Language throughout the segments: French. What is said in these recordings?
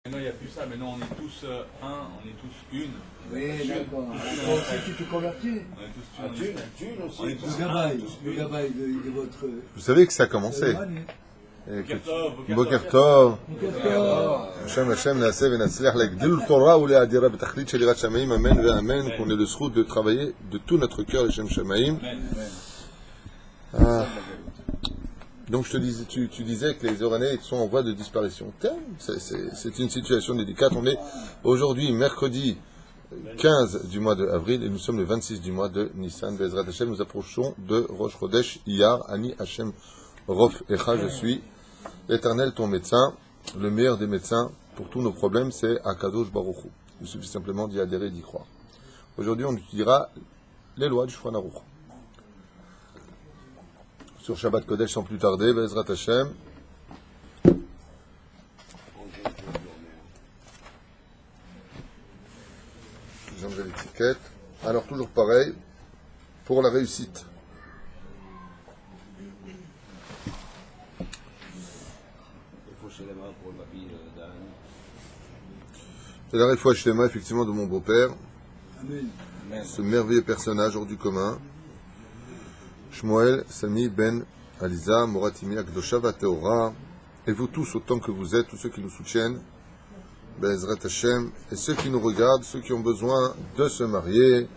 Maintenant, il n'y a plus ça. Maintenant, on est tous un, on est tous une. Oui, d'accord. Si tu te convertis, On est tous une. aussi. Le gabaï de votre... Vous savez que ça a commencé. Boker Tov. Hashem Naaseh Venatzliach Le'Gdil Torah ou Le'Adira B'Tachlit Shel Yirat Shamayim. Amen ve Amen. Qu'on ait le zchut de travailler de tout notre cœur les Shem Shamayim. Donc tu disais que les Oranais sont en voie de disparition. C'est une situation délicate. On est aujourd'hui mercredi 15 du mois d'avril et nous sommes le 26 du mois de Nissan. Bezrat Hashem, nous approchons de Rosh Chodesh Iyar. Ani Hashem Rof Echa, je suis l'Éternel ton médecin, le meilleur des médecins pour tous nos problèmes, c'est Akadosh Baruch Hu. Il suffit simplement d'y adhérer et d'y croire. Aujourd'hui, on étudiera les lois du Shulchan Aruch. Sur Shabbat Kodesh sans plus tarder, Bezrat Hashem. J'enlève l'étiquette. Alors toujours pareil, pour la réussite. C'est la réfoua shlema, effectivement, de mon beau-père. Ce merveilleux personnage hors du commun. Shmuel, Sami, Ben, Aliza, Moratimi, Akdosha, Vateora, et vous tous autant que vous êtes, tous ceux qui nous soutiennent, Bezrat Hashem, et ceux qui nous regardent, ceux qui ont besoin de se marier,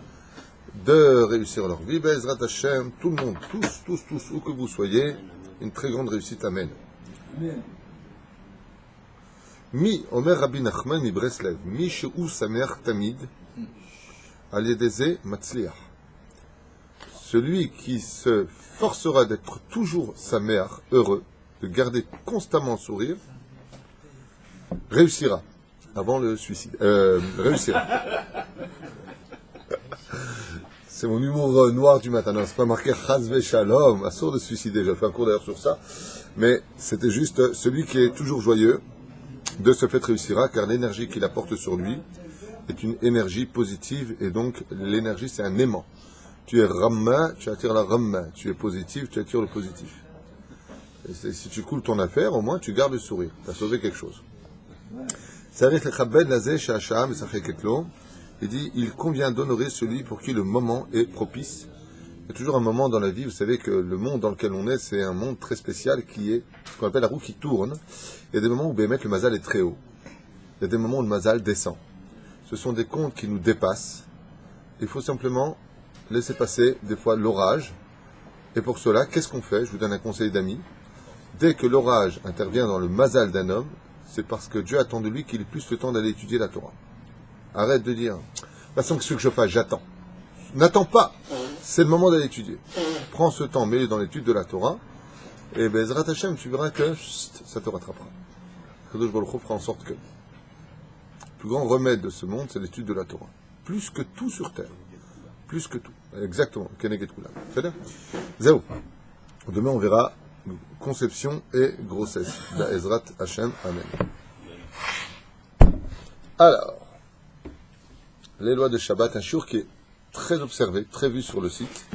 de réussir leur vie, Bezrat Hashem, tout le monde, tous, où que vous soyez, une très grande réussite, Amen. Mi, Omer Rabbi Nachman, mi Breslev, mi she'u sameach tamid, al yedeze matzliach. Celui qui se forcera d'être toujours sa mère, heureux, de garder constamment le sourire, réussira. Avant le suicide. Réussira. C'est mon humour noir du matin. Non, c'est pas marqué Chazve Shalom, assourd de se suicider. J'ai fait un cours d'ailleurs sur ça. Mais c'était juste celui qui est toujours joyeux, de ce fait réussira, car l'énergie qu'il apporte sur lui est une énergie positive. Et donc, l'énergie, c'est un aimant. Tu es ramma, tu attires la ramma. Tu es positif, tu attires le positif. Et si tu coules ton affaire, au moins tu gardes le sourire. Tu as sauvé quelque chose. Il dit, il convient d'honorer celui pour qui le moment est propice. Il y a toujours un moment dans la vie, vous savez que le monde dans lequel on est, c'est un monde très spécial qui est ce qu'on appelle la roue qui tourne. Il y a des moments où Bémet, le mazal est très haut. Il y a des moments où le mazal descend. Ce sont des comptes qui nous dépassent. Il faut simplement laisser passer des fois l'orage. Et pour cela, qu'est-ce qu'on fait? Je vous donne un conseil d'ami. Dès que l'orage intervient dans le mazal d'un homme, c'est parce que Dieu attend de lui qu'il ait plus le temps d'aller étudier la Torah. Arrête de dire, de toute façon, ce que je fasse, j'attends. N'attends pas. C'est le moment d'aller étudier. Prends ce temps, mets-le dans l'étude de la Torah. Et Bezrat Hashem, tu verras que ça te rattrapera. Kadosh Baruch Hu fera en sorte que le plus grand remède de ce monde, c'est l'étude de la Torah. Plus que tout sur terre. Plus que tout. Exactement. Keneged Kulam. C'est-à-dire Zéro. Demain, on verra conception et grossesse. Bezrat Hashem. Amen. Alors, les lois de Shabbat, un shiur qui est très observé, très vu sur le site.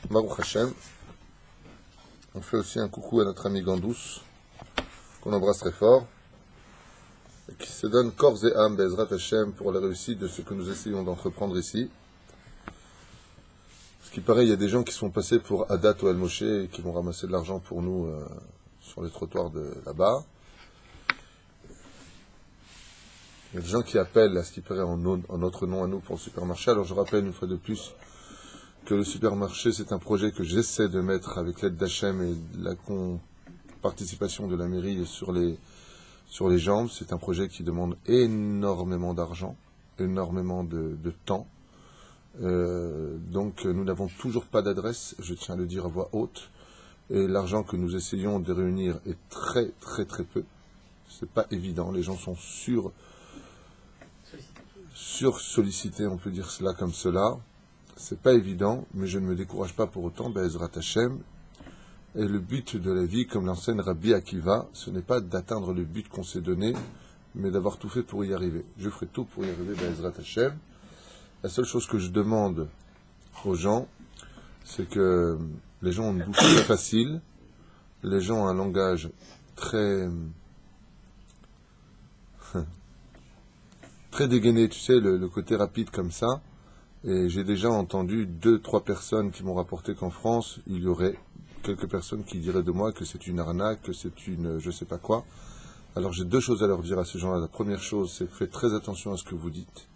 Baruch Hashem. On fait aussi un coucou à notre ami Gandous, qu'on embrasse très fort, et qui se donne corps et âme, Bezrat Hashem, pour la réussite de ce que nous essayons d'entreprendre ici. Ce qui paraît, il y a des gens qui sont passés pour Adat ou Al-Moshe et qui vont ramasser de l'argent pour nous sur les trottoirs de là-bas. Il y a des gens qui appellent à ce qui paraît en notre nom à nous pour le supermarché. Alors je rappelle une fois de plus que le supermarché, c'est un projet que j'essaie de mettre avec l'aide d'Hachem et la participation de la mairie sur les jambes. C'est un projet qui demande énormément d'argent, énormément de temps. Donc nous n'avons toujours pas d'adresse, je tiens à le dire à voix haute. Et l'argent que nous essayons de réunir est très très très peu. C'est pas évident, les gens sont sur-sollicités, on peut dire cela comme cela. C'est pas évident, mais je ne me décourage pas pour autant, Bezrat Hashem. Et le but de la vie, comme l'enseigne Rabbi Akiva, ce n'est pas d'atteindre le but qu'on s'est donné, mais d'avoir tout fait pour y arriver. Je ferai tout pour y arriver, Bezrat Hashem. La seule chose que je demande aux gens, c'est que les gens ont une bouche très facile, les gens ont un langage très très dégainé, tu sais, le côté rapide comme ça. Et j'ai déjà entendu 2-3 personnes qui m'ont rapporté qu'en France, il y aurait quelques personnes qui diraient de moi que c'est une arnaque, que c'est une je sais pas quoi. Alors j'ai 2 choses à leur dire à ces gens-là. La première chose, c'est faites très attention à ce que vous dites.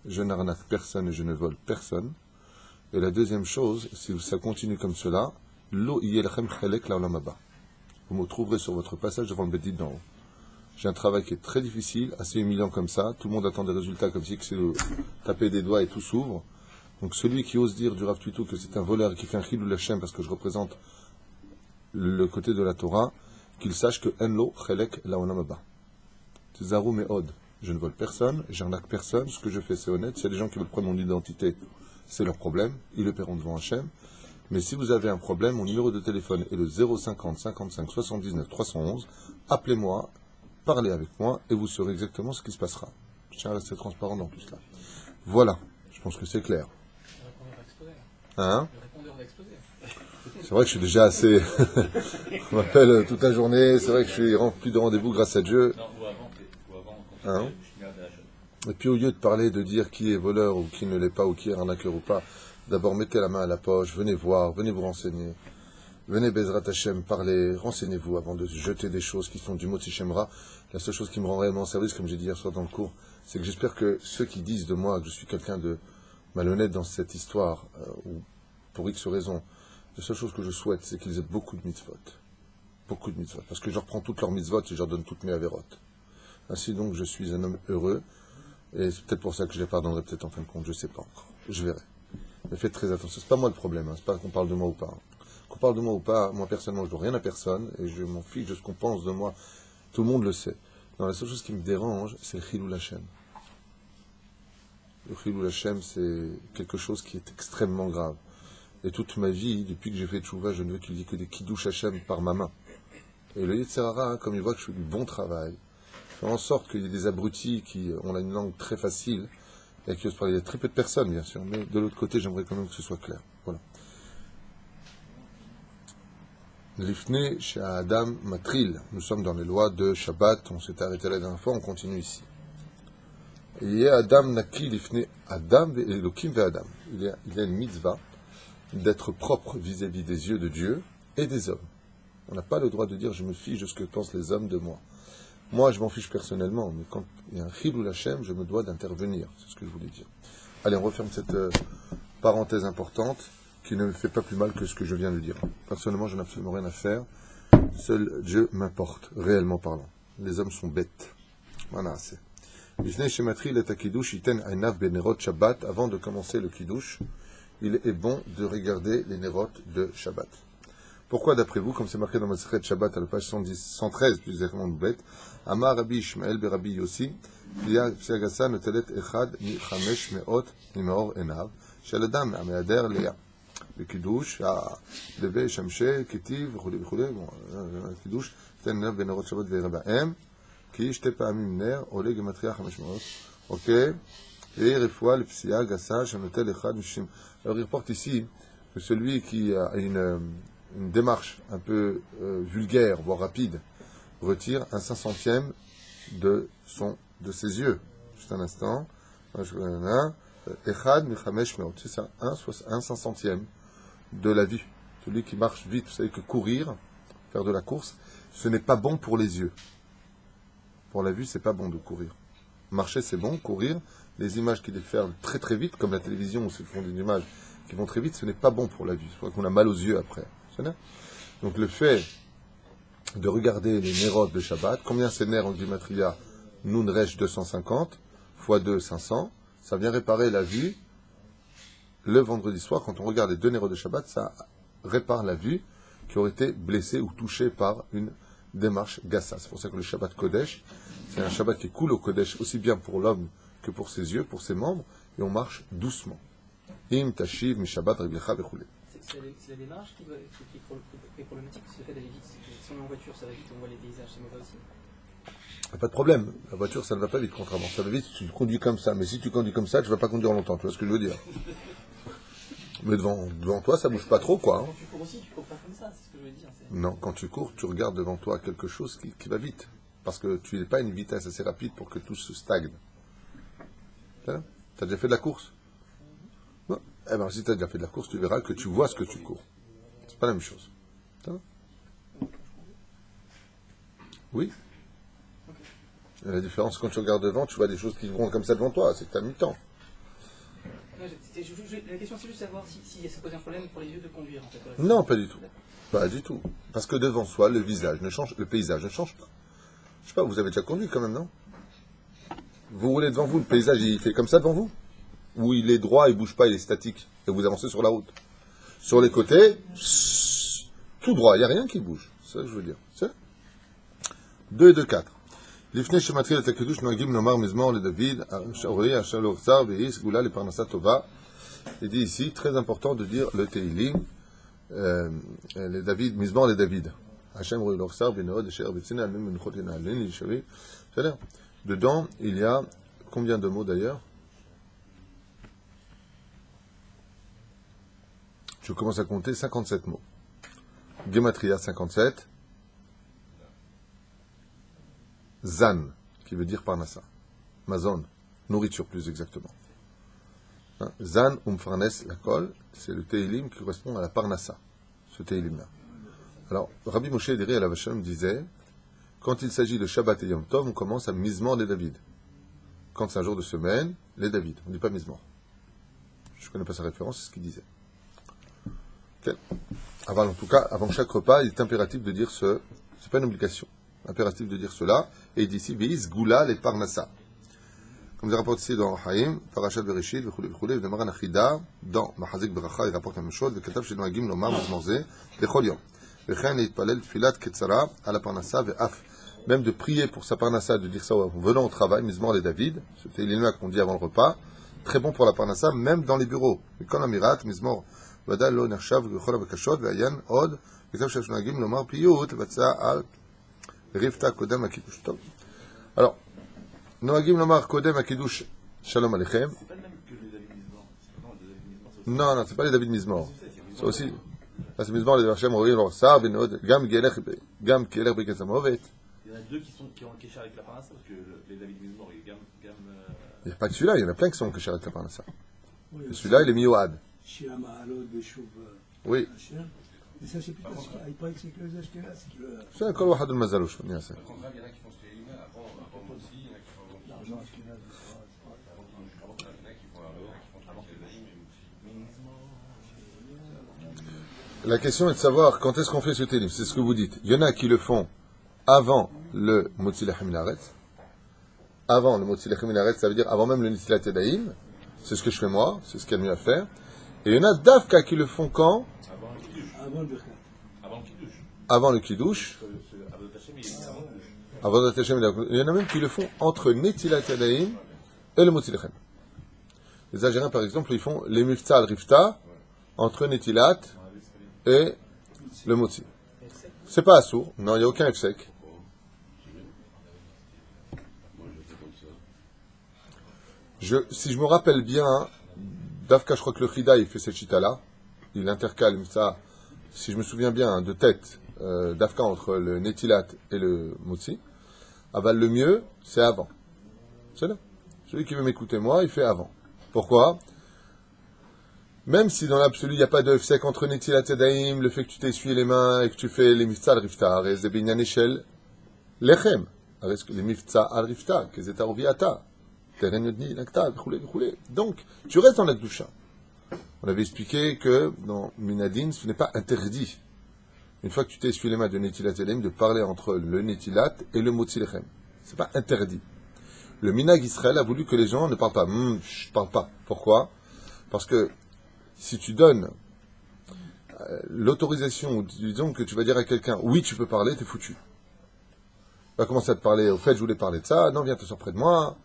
Je n'arnaque personne et je ne vole personne. Et la deuxième chose, si ça continue comme cela, lo yelchem chelek la'olam haba. Vous me trouverez sur votre passage devant le Beit Din d'en haut. J'ai un travail qui est très difficile, assez humiliant comme ça. Tout le monde attend des résultats comme si c'est de taper des doigts et tout s'ouvre. Donc celui qui ose dire du Rav Tuitou que c'est un voleur et qui fait un chilul Hashem parce que je représente le côté de la Torah, qu'il sache que enlo chelek la'olam haba. Zaru me'od. Je ne vole personne, j'arnaque personne. Ce que je fais, c'est honnête. S'il y a des gens qui veulent prendre mon identité, c'est leur problème. Ils le paieront devant Hashem. Mais si vous avez un problème, mon numéro de téléphone est le 050 55 79 311. Appelez-moi. Parlez avec moi et vous saurez exactement ce qui se passera. Je tiens à rester transparent dans tout cela. Voilà, je pense que c'est clair. Le répondeur va exploser. Hein? Le répondeur va exploser. C'est vrai que je suis déjà assez... On m'appelle toute la journée, c'est vrai que je suis rempli de rendez-vous grâce à Dieu. Non, ou avant, quand Hein? je suis à l'âge. Et puis au lieu de parler, de dire qui est voleur ou qui ne l'est pas, ou qui est arnaqueur ou pas, d'abord mettez la main à la poche, venez voir, venez vous renseigner. Venez Bezrat Hashem, parlez, renseignez-vous avant de jeter des choses qui sont du mot Shemra. La seule chose qui me rend réellement service, comme j'ai dit hier soir dans le cours, c'est que j'espère que ceux qui disent de moi que je suis quelqu'un de malhonnête dans cette histoire, ou pour X raison, la seule chose que je souhaite, c'est qu'ils aient beaucoup de mitzvot. Beaucoup de mitzvot. Parce que je reprends toutes leurs mitzvot et je leur donne toutes mes avérotes. Ainsi donc, je suis un homme heureux, et c'est peut-être pour ça que je les pardonnerai peut-être en fin de compte, je ne sais pas encore. Je verrai. Mais faites très attention, c'est pas moi le problème, hein. C'est pas qu'on parle de moi ou pas. Qu'on parle de moi ou pas, moi personnellement je ne dois rien à personne et je m'en fiche de ce qu'on pense de moi. Tout le monde le sait. Non, la seule chose qui me dérange, c'est le chilul Hashem. Le chilul Hashem, c'est quelque chose qui est extrêmement grave. Et toute ma vie, depuis que j'ai fait tchouva, je ne veux qu'il y ait que des kiddush Hashem par ma main. Et le Yetzer Hara, comme il voit que je fais du bon travail, fait en sorte qu'il y ait des abrutis qui ont une langue très facile et qui osent parler. Il y a très peu de personnes, bien sûr, mais de l'autre côté, j'aimerais quand même que ce soit clair. Voilà. L'ifne chez Adam Matril. Nous sommes dans les lois de Shabbat. On s'est arrêté la dernière fois, on continue ici. Il y a Adam Naki l'ifne Adam et Elokim ve Adam. Il y a une mitzvah d'être propre vis-à-vis des yeux de Dieu et des hommes. On n'a pas le droit de dire je me fiche de ce que pensent les hommes de moi. Moi, je m'en fiche personnellement, mais quand il y a un chilul Hashem, je me dois d'intervenir. C'est ce que je voulais dire. Allez, on referme cette parenthèse importante qui ne me fait pas plus mal que ce que je viens de dire. Personnellement, je n'ai absolument rien à faire. Seul Dieu m'importe, réellement parlant. Les hommes sont bêtes. Voilà, c'est. Avant de commencer le kiddush, il est bon de regarder les nerot de Shabbat. Pourquoi, d'après vous, comme c'est marqué dans Masechet Shabbat à la page 113, plus exactement de bête, Amar Rabbi Ishmael Berabi Yossi, Psiagasa Netelet Echad Mi Chamesh Meot Nimeor Enav, Shaladam Ameader Lea. Le kiddush, Leve Shamshe, Ketiv, וכו', kiddush, תן נר בנרות שבת וערב בהם, כי 2 פעמים נר עולה גמטריה 500. Ok. Et refoua le psia gassa shanotel echad mishim. Alors il reporte ici que celui qui a une démarche un peu vulgaire, voire rapide, retire un 500e de ses yeux. Juste un instant. Echad michamesh meot. C'est ça, un 500e de la vie. Celui qui marche vite, vous savez que courir, faire de la course, ce n'est pas bon pour les yeux. Pour la vue, c'est pas bon de courir. Marcher, c'est bon. Courir, les images qui déferlent très très vite, comme la télévision où se font des images qui vont très vite, ce n'est pas bon pour la vue. C'est pour ça qu'on a mal aux yeux après. Donc le fait de regarder les nerot de Shabbat, combien c'est ner en Gematria? Nun Resh 250, x 2, 500, ça vient réparer la vue. Le vendredi soir, quand on regarde les 2 nerot de Shabbat, ça répare la vue qui aurait été blessée ou touchée par une démarche gassa. C'est pour ça que le Shabbat Kodesh, c'est un Shabbat qui coule au Kodesh aussi bien pour l'homme que pour ses yeux, pour ses membres, et on marche doucement. Im tashiv mi Shabbat reglecha bechule. C'est la démarche qui est problématique, c'est le fait d'aller vite. Si on est en voiture, ça va vite, on voit les paysages, c'est mauvais aussi. Pas de problème. La voiture, ça ne va pas vite, contrairement. Ça va vite si tu conduis comme ça. Mais si tu conduis comme ça, tu ne vas pas conduire longtemps. Tu vois ce que je veux dire? Mais devant toi, ça bouge pas trop, quoi. Hein. Quand tu cours aussi, tu cours pas comme ça, c'est ce que je veux dire. Non, quand tu cours, tu regardes devant toi quelque chose qui va vite. Parce que tu n'es pas à une vitesse assez rapide pour que tout se stagne. Tu as déjà fait de la course? Non. Eh bien, si tu as déjà fait de la course, tu verras que tu vois ce que tu cours. C'est pas la même chose. Oui. Et la différence, quand tu regardes devant, tu vois des choses qui vont comme ça devant toi. C'est que tu as mis le temps. La question, c'est juste savoir si ça pose un problème pour les yeux de conduire, en fait. Non, pas du tout. Pas du tout. Parce que devant soi, le visage ne change, le paysage ne change pas. Je sais pas, vous avez déjà conduit quand même, non? Vous roulez devant vous, le paysage, il fait comme ça devant vous? Ou il est droit, il bouge pas, il est statique, et vous avancez sur la route? Sur les côtés, tout droit, il n'y a rien qui bouge. C'est ça que je veux dire. C'est 2 et 2, 4. לפני שמתחיל את הקידוש נוהגים לומר מזמור לדוד, שאורי אשר לא אוכזר ויהי סגולה לפרנסה טובה. Il dit ici, très important de dire le Teilim, les David, מזמור לדוד. Hashem roi l'orsar benod cher betsina almim menchot yenalin lishavi. C'est-à-dire, dedans, il y a combien de mots d'ailleurs? Je commence à compter 57 mots. Gematria 57. Zan, qui veut dire parnassa. Mazon, nourriture plus exactement. Hein? Zan umfarnes la kol, c'est le Teilim qui correspond à la parnassa, ce Teilim-là. Alors, Rabbi Moshe Ederi Alav Hashem disait, quand il s'agit de Shabbat et Yom Tov, on commence à Mizmor les David. Quand c'est un jour de semaine, les David. On ne dit pas Mizmor. Je ne connais pas sa référence, c'est ce qu'il disait. Okay. En tout cas, avant chaque repas, il est impératif de dire ce. C'est pas une obligation. Impératif de dire cela. Et il dit ici, Veis Goula les Parnassa. Comme il rapporte ici dans Haïm, Parashat Bereshit, Vechule, Vemaran Achida, dans Mahazik Beracha, il rapporte la même chose, Vekatav Shenoagim Lomar Mizmorze, Bechol Yom. Vechan et Palel Filat Ketzara, à la Parnassa, Ve'af. Même de prier pour sa Parnassa, de dire ça en venant au travail, Mizmor les David, c'était l'ilma qu'on dit avant le repas, très bon pour la Parnassa, même dans les bureaux. Vekon Amirat, Mizmor, Vadal Lo Nershav, Vechol Avakashot, Ve'ayan, Od, Vekatav Shenoagim Lomar Piyut, Vatsa Al, Rifta Kodem Akidush Tov. Alors, Noagim Lomar Kodem Akidush Shalom Alechem. C'est pas le même que les David Mizmor. Non, c'est pas les David Mizmor. C'est aussi. Là, c'est Mizmor, les Hashem, Rory, Lorsar, Benod, Gam Keler, Bekezamovet. Il y en a deux qui ont le kéchar avec la parnasse, parce que les David Mizmor et Gam. Il n'y a pas que celui-là, il y en a plein qui sont Kesher avec la Parnassa. Et celui-là, il est Mioad. Oui. Mais ça, c'est plutôt il paraît que c'est que les Ashkenazes qui le. C'est un Kol Wahad al-Mazalosh. Au contraire, il y en a qui font ce téléma avant moi aussi, il y en a qui font L'argent Ashkenaz. avant, il y en a qui font avant que les La question est de savoir quand est-ce qu'on fait ce télim. C'est ce que vous dites. Il y en a qui le font avant le Motzi Lechem Minaretz. Avant le Motzi Lechem Minaretz, ça veut dire avant même le Nitilat Yadayim. C'est ce que je fais moi, c'est ce qu'il y a de mieux à faire. Et il y en a d'Afka qui le font quand? Avant le Birkat. Avant le Kiddush. Avant le Kiddush. Avant le Tachem. Il y en a même qui le font entre Netilat Yadayim et le Motzi Lechem. Les Algériens, par exemple, ils font les Mifta al-Rifta entre Netilat et le Motzi. C'est pas assourd. Non, il n'y a aucun F-sec. Si je me rappelle bien, Dafka, je crois que le Chida, il fait cette chita-là. Il intercale ça, si je me souviens bien, de tête, Dafka entre le Netilat et le Motzi. Aval, le mieux, c'est avant. C'est là. Celui qui veut m'écouter, moi, il fait avant. Pourquoi? Même si dans l'absolu, il n'y a pas de F-sec entre Netilat et Daïm, le fait que tu t'essuies les mains et que tu fais les Mifta al-Rifta, et Binyan Eshel Lechem, les Mifta al-Rifta, Kezetar Oviata. Donc, tu restes dans la doucha. On avait expliqué que dans Minadin, ce n'est pas interdit. Une fois que tu t'es essuyé les mains de Netilat Elim, de parler entre le Netilat et le Motzi Lechem. Ce n'est pas interdit. Le Minag Israël a voulu que les gens ne parlent pas. Je parle pas. Pourquoi? Parce que si tu donnes l'autorisation, ou disons que tu vas dire à quelqu'un, oui, tu peux parler, t'es foutu. Il va commencer à te parler, au fait, je voulais parler de ça, non, viens t'asseoir près de moi.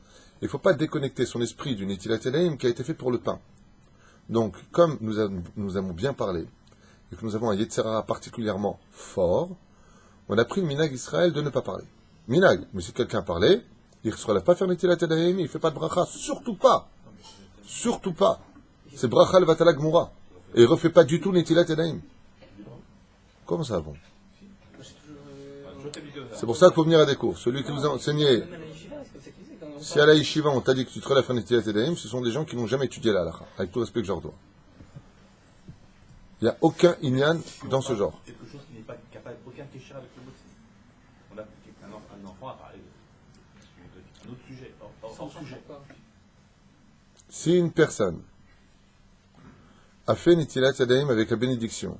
Il ne faut pas déconnecter son esprit du Netilat Yadayim qui a été fait pour le pain. Donc, comme nous avons bien parlé, et que nous avons un Yetzirah particulièrement fort, on a pris le Minag Israël de ne pas parler. Minag, mais si quelqu'un parlait, il ne se relève pas faire Netilat Yadayim, il ne fait pas de bracha, surtout pas. Surtout pas. C'est bracha le Vatala Gmura. Et il ne refait pas du tout Netilat Yadayim. Comment ça, bon? J'ai toujours fais vidéo. C'est pour ça qu'il faut venir à des cours. Celui qui vous a enseigné, Même à la yeshiva, est-ce que c'est qui c'est quand on si parle- à la yeshiva on t'a dit que tu te relèves un Netilat Yadayim, ce sont des gens qui n'ont jamais étudié la halakha, avec tout le respect que je leur dois. Il n'y a aucun inyan dans ce genre. Quelque chose qui n'est pas capable, aucun kécher avec le mot. On a un enfant à parler d'un autre sujet, hors sujet. Pourquoi Si une personne a fait Netilat Yadayim avec la bénédiction,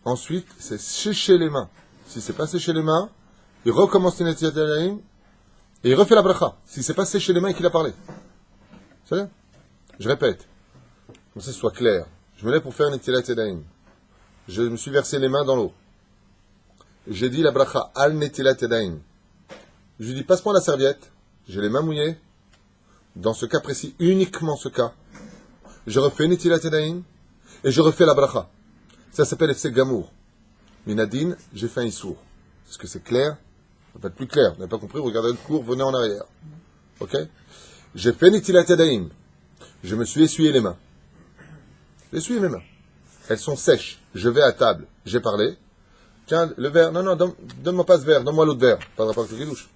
ensuite c'est sécher les mains. Si c'est pas sécher les mains, il recommence Netilat Yadayim et il refait la bracha. Si c'est pas sécher les mains et qu'il a parlé. C'est vrai? Je répète, comme ça ce soit clair. Je me lève pour faire Netilat Yadayim. Je me suis versé les mains dans l'eau. J'ai dit la bracha al Netilat Yadayim. Je lui dis passe-moi la serviette. J'ai les mains mouillées. Dans ce cas précis, uniquement ce cas, je refais Netilat Yadayim et je refais la bracha. Ça s'appelle Efsek Gamour. Minadine, j'ai fait un issour. Est-ce que c'est clair? Ça peut être plus clair. Vous n'avez pas compris? Regardez le cours, venez en arrière. Ok? J'ai fait Netilat Yadayim. Je me suis essuyé les mains. J'ai essuyé mes mains. Elles sont sèches. Je vais à table. J'ai parlé. Tiens, le verre. Non, donne-moi pas ce verre. Donne-moi l'autre verre. Pas de rapport avec le guidouche.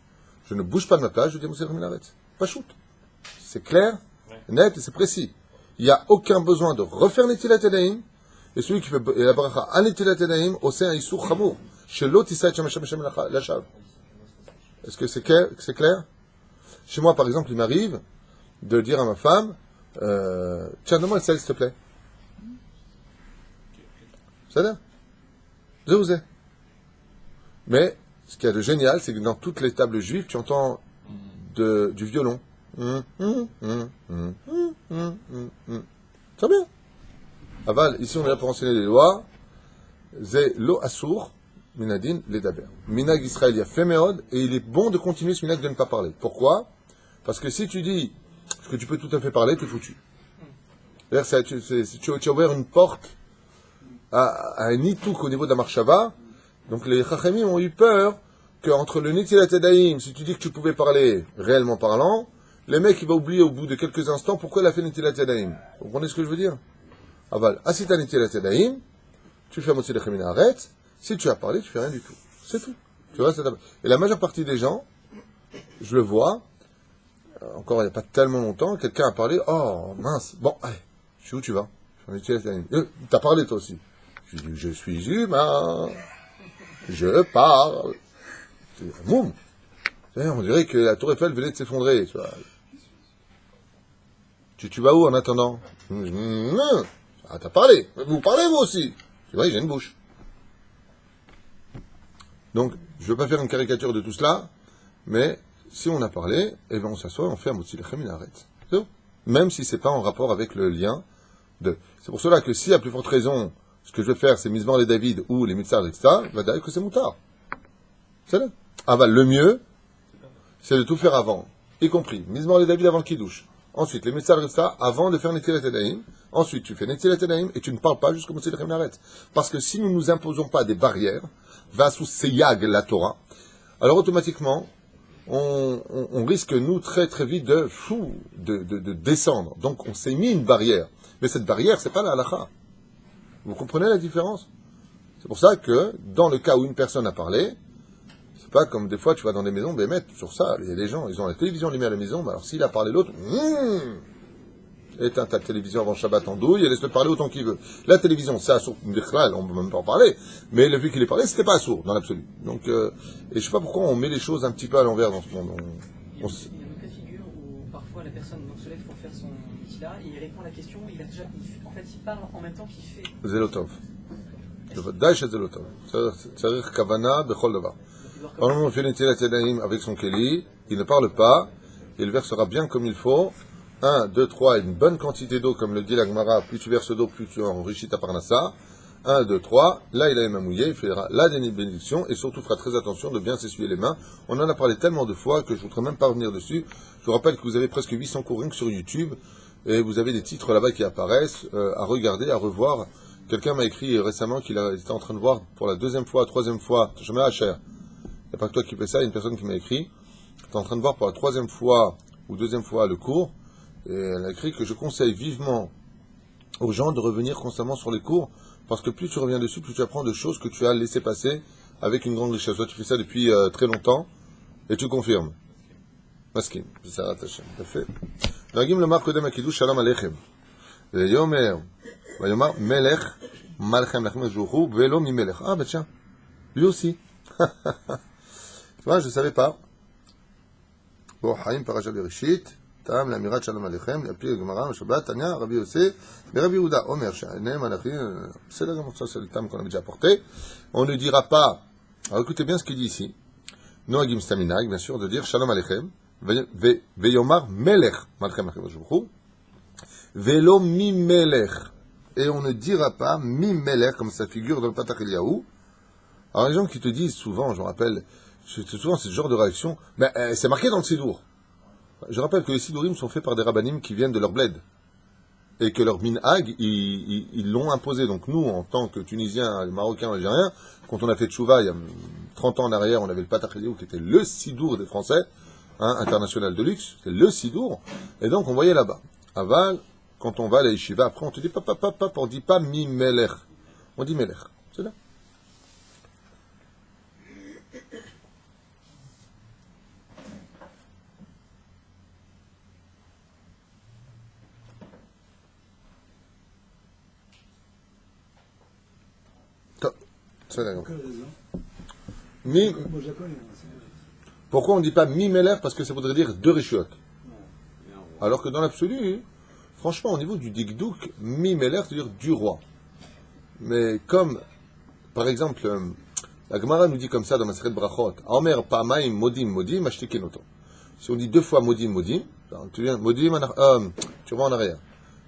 Je ne bouge pas de ma place. Je dis, Moussé Raminaret. Pas shoot. C'est clair, net et c'est précis. Il n'y a aucun besoin de refaire Netilat Yadayim. Et celui qui fait la bracha à Netilat Yadayim, c'est un issour chamour. Chez l'autre, il s'aide la chav. Est-ce que c'est clair? Chez moi, par exemple, il m'arrive de dire à ma femme, tiens, donne-moi le sel, s'il te plaît. Ça va? Je vous ai. Mais, ce qu'il y a de génial, c'est que dans toutes les tables juives, tu entends du violon. C'est bien. Aval, ici on est là pour enseigner les lois. Zé lo assour, minadin, les daber. Minag Israël, il y a fait méod, et il est bon de continuer ce minag de ne pas parler. Pourquoi? Parce que si tu dis que tu peux tout à fait parler, tu es foutu. Tu as ouvert une porte à un nitouk au niveau de la marshava. Donc les chachamim ont eu peur qu'entre le Netilat Yadayim, si tu dis que tu pouvais parler réellement parlant, les mecs, il va oublier au bout de quelques instants pourquoi il a fait Netilat Yadayim. Vous comprenez ce que je veux dire? Aval, asita Netilat Yadayim, tu fais Motzi Lechem Minaret, si tu as parlé, tu fais rien du tout. C'est tout. Tu vois, et la majeure partie des gens, je le vois, encore il n'y a pas tellement longtemps, quelqu'un a parlé, oh mince, bon, allez, je sais où tu vas. T'as parlé toi aussi. Je dis, je suis humain, je parle. Moum. On dirait que la tour Eiffel venait de s'effondrer. Tu vois. Tu vas où en attendant? Ah, t'as parlé. Vous parlez vous aussi. Tu vois, j'ai une bouche. Donc, je ne veux pas faire une caricature de tout cela, mais si on a parlé, eh ben on s'assoit, on fait un Motzi Lechem Minaret. C'est tout. Même si c'est pas en rapport avec le lien de. C'est pour cela que si à plus forte raison, ce que je vais faire, c'est Mizmor les David ou les Mitzvah, etc., va dire que c'est moutard. C'est là. Ah bah, le mieux, c'est de tout faire avant, y compris Mizmor les David avant le Kiddush. Ensuite, les Mitzvah, etc., avant de faire Netilat Yadayim. Ensuite, tu fais Netilat Yadayim et tu ne parles pas jusqu'au Motzi Lechem Minaret. Parce que si nous ne nous imposons pas des barrières, va sous Seyag la Torah, alors automatiquement, on risque, nous, très très vite de descendre. Donc, on s'est mis une barrière. Mais cette barrière, c'est pas la halakha. Vous comprenez la différence? C'est pour ça que, dans le cas où une personne a parlé, c'est pas comme des fois, tu vas dans des maisons, ben, mettre sur ça, les gens, ils ont la télévision allumée à la maison, ben, alors s'il a parlé l'autre, éteins ta télévision avant Shabbat en douille et laisse-le parler autant qu'il veut. La télévision, c'est assourd, on ne peut même pas en parler, mais le fait qu'il ait parlé, c'était pas assourd, dans l'absolu. Donc, et je sais pas pourquoi on met les choses un petit peu à l'envers dans ce monde. Il y a un cas de figure où parfois la personne se lève pour faire son métier-là et il répond à la question, en fait il parle en même temps qu'il fait. Zelotov. Daïch et Zelotov. C'est-à-dire Kavana, Bechol Davar. Par exemple, on fait Netilat Yadayim avec son Keli, il ne parle pas, il versera bien comme il faut. 1, 2, 3, une bonne quantité d'eau, comme le dit la Gemara, plus tu verses d'eau, plus tu enrichis ta parnassa. 1, 2, 3, là il a les mains mouillées, il fera la bénédiction, et surtout fera très attention de bien s'essuyer les mains. On en a parlé tellement de fois que je ne voudrais même pas revenir dessus. Je vous rappelle que vous avez presque 800 cours sur YouTube, et vous avez des titres là-bas qui apparaissent, à regarder, à revoir. Quelqu'un m'a écrit récemment qu'il était en train de voir pour la deuxième fois, troisième fois, je mets à cher. Il n'y a pas que toi qui fais ça, il y a une personne qui m'a écrit, qui est en train de voir pour la troisième fois ou deuxième fois le cours, et elle a écrit que je conseille vivement aux gens de revenir constamment sur les cours, parce que plus tu reviens dessus, plus tu apprends de choses que tu as laissé passer avec une grande richesse. Toi, tu fais ça depuis très longtemps, et tu confirmes. Maskim, c'est ça, attaché. T'as fait. Nagim le marque de Kiddush Shalom Aleichem. Yomer, Yomar Melech, Malchem Lachem Jouhou, Velo Mi Melech. Ah, bah tiens, lui aussi. Tu vois, je ne savais pas. Bon, Haïm Parashat Bereshit. Tam l'amirat Shalom Aleichem, l'appli le Gemara, le Shabbat, Tanya, Rabbi Yossé, et Rabbi Yehuda. Omer, Sha'anem, Malachim, c'est là, ça c'est le tam qu'on avait déjà apporté. On ne dira pas, alors écoutez bien ce qu'il dit ici. Noagim Staminag, bien sûr, de dire Shalom Aleichem, Veyomar Melech, Malchem Lachem Vajouchou, Velo Mi Melech. Et on ne dira pas Mi Melech, comme ça figure dans le Patach Eliyahu. Alors les gens qui te disent souvent, je me rappelle, souvent c'est ce genre de réaction, mais c'est marqué dans le Sidour. Je rappelle que les Sidourim sont faits par des rabbanim qui viennent de leur bled. Et que leur minhag, ils l'ont imposé. Donc nous, en tant que Tunisiens, Marocains, Algériens, quand on a fait Tchouva, il y a 30 ans en arrière, on avait le Patach Eliyahu qui était le Sidour des Français, international de luxe, c'est le Sidour. Et donc on voyait là-bas. Aval, quand on va à la Yeshiva, après on te dit papa, on dit pas mi melech. On dit melech. C'est là. C'est là. Quelle raison? Mi. Moi, je la connais. Pourquoi on ne dit pas mi melech? Parce que ça voudrait dire deux rishiotes. Alors que dans l'absolu, franchement, au niveau du dikdouk, mi melech, c'est-à-dire du roi. Mais comme, par exemple, la Gemara nous dit comme ça dans Maseret Brachot, Aomer pa'amaim modim, ashtikenoto. Si on dit deux fois modim, tu viens, modim, tu vas en arrière.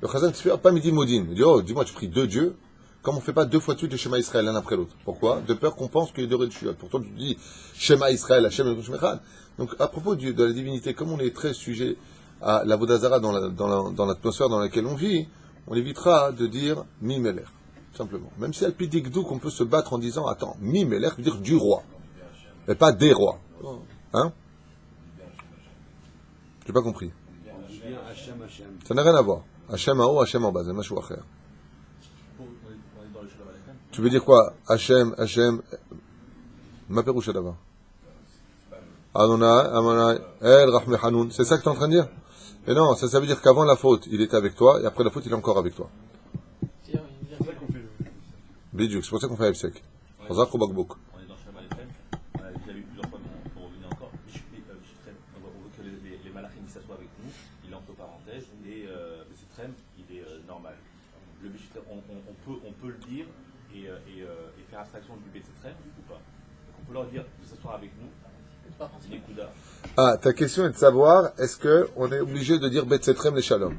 Le Chazan ne te fait pas midi modim. Il dit, oh, dis-moi, tu pries deux dieux. Comme on ne fait pas deux fois de suite le Shema Israël l'un après l'autre. Pourquoi? De peur qu'on pense qu'il y a deux rishiotes. Pourtant, tu dis Shema Israël, Hashem el Shemechad. Donc, à propos de la divinité, comme on est très sujet à la Vodazara dans l'atmosphère dans laquelle on vit, on évitera de dire Mi Melech, simplement. Même si Alpidik Douk, on peut se battre en disant, attends, Mi Melech veut dire du roi, et pas des rois. Hein? J'ai pas compris. Ça n'a rien à voir. Hashem en haut, Hashem en bas, c'est machou acher. Tu veux dire quoi? Hashem, ma perouche d'abord. Adonai, Amanai, El, Rahme Hanoun. C'est ça que tu es en train de dire? Et non, ça veut dire qu'avant la faute, il était avec toi, et après la faute, il est encore avec toi. Bidjouk, c'est pour ça qu'on fait Efsek. On est dans Shalom Aleichem, on a déjà vu plusieurs fois, mais pour revenir encore, on veut que les malachim s'assoient avec nous, il est entre parenthèses, et Besetrem, il est normal. Le Besetrem, on peut le dire et faire abstraction du Besetrem ou pas? On peut leur dire de s'asseoir avec nous, les Kouda. Ah, ta question est de savoir, est-ce qu'on est obligé de dire Betsetrem les Shalom?